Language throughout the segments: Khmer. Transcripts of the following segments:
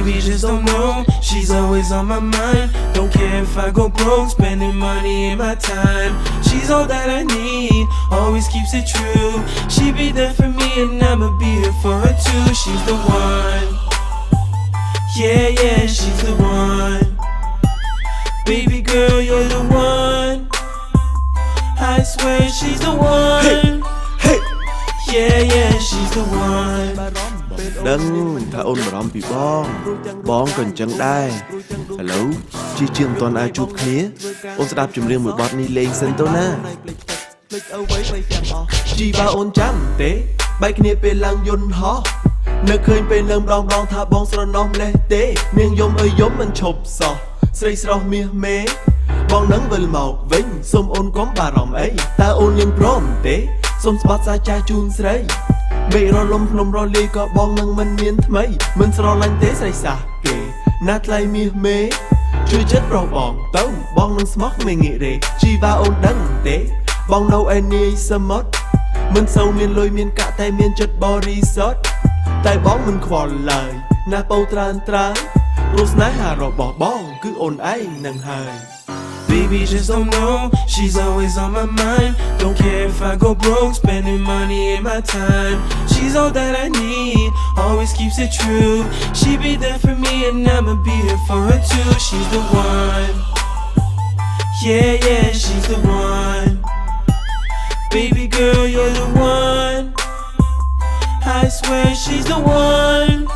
Baby just don't know, she's always on my mind. Don't care if I go broke, spending money and my time. She's all that I need, always keeps it true. She be there for me and I'ma be here for her too. She's the one, yeah, yeah, she's the one. Baby girl, you're the one, I swear she's the one. Hey, yeah, yeah, she's the one. ដឹងថាអូនបារម្ភពីបងក៏អញ្ចឹងដែរឥឡូវជិះជាងមិនទាន់អាចជួបគ្នាអូនស្ដាប់ចម្រៀងមួយបទនេះលេងសិនទៅណាជីវ៉ាអូនចាំទេបែកគ្នាពេលឡើងយន្តហោះនៅឃើញពេលនឹងម្ដងថាបងស្រណោះម្លេះទេនាងយំអើយយំមិនឈប់សោះស្រីស្រស់មាសមេបងនឹងវិលមកវិញសូមអូនកុំបារម្ភអីតើអូនยังព្រមទេសូមស្បត់សាចាជូនស្រីមេរលំភ្នំរលាយក៏បងនឹងមិនមានថ្មីមិនស្រឡាញ់ទេស្រីសាសគេណាថ្លៃមាសមេជួយចិត្តប្រុសបងទៅបងនឹងស្មោះមិនងាករេជីវ៉ាអូនដឹងទេបងនៅឯនាយសមុទ្រមិនសូវមានលុយមានកាក់តែមានចិត្តបរិសុទ្ធតែបងមិនខ្វល់ឡើយណាពោត្រានត្រើយព្រោះស្នេហារបស់បងគឺអូនឯងនឹងហើយ Baby just don't know, she's always on my mind. Don't care if I go broke, spending money and my time. She's all that I need, always keeps it true. She be there for me and I'ma be here for her too. She's the one, yeah, yeah, she's the one. Baby girl, you're the one, I swear she's the one.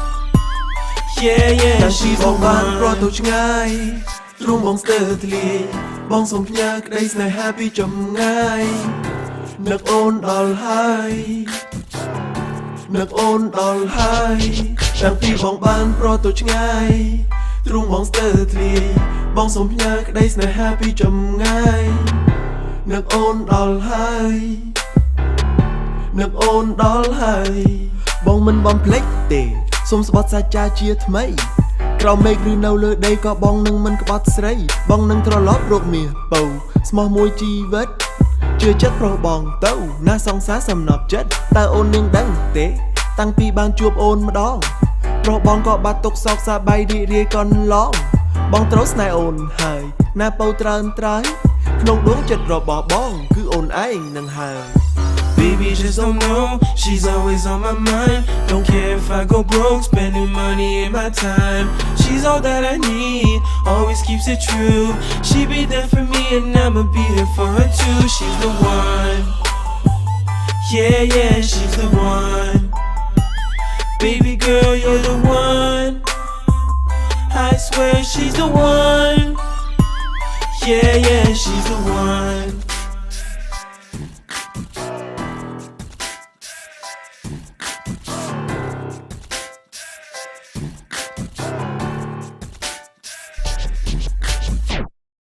Yeah, yeah, she's the one. ទ្រង់បងស្ទើរធ្លាយបងសូមផ្ញើក្តីស្នេហាពីចម្ងាយនឹកអូនដល់ហើយនឹកអូនដល់ហើយតាំងពីបងបានប្រទៅឆ្ងាយទ្រង់បងស្ទើរធ្លាយបងសូមផ្ញើក្តីស្នេហាពីចម្ងាយនឹកអូនដល់ហើយនឹកអូនដល់ហើយបងមិនបំភ្លេចទេសូមស្បត់សាចាជាថ្មីក្រោមមេឃឬនៅលើដីក៏បងនឹងមិនក្បត់ស្រីបងនឹងត្រឡប់រកមាសបូវស្មោះមួយជីវិតជឿចិត្តប្រុសបងទៅណាសង្សារសំណប់ចិត្តតើអូននឹងដឹងទេតាំងពីបានជួបអូនម្ដងប្រុសបងក៏បាត់ទុកសោកសប្បាយរីករាយកន្លងបងត្រូវស្នេហ៍អូនហើយណាពោត្រើនត្រើយក្នុងដួងចិត្តរបស់បងគឺអូនឯងនឹងហើយ Baby just don't know, she's always on my mind. Don't care if I go broke, spending money and my time. She's all that I need, always keeps it true. She be there for me and I'ma be here for her too. She's the one, yeah, yeah, she's the one. Baby girl, you're the one, I swear she's the one. Yeah, yeah, she's the one.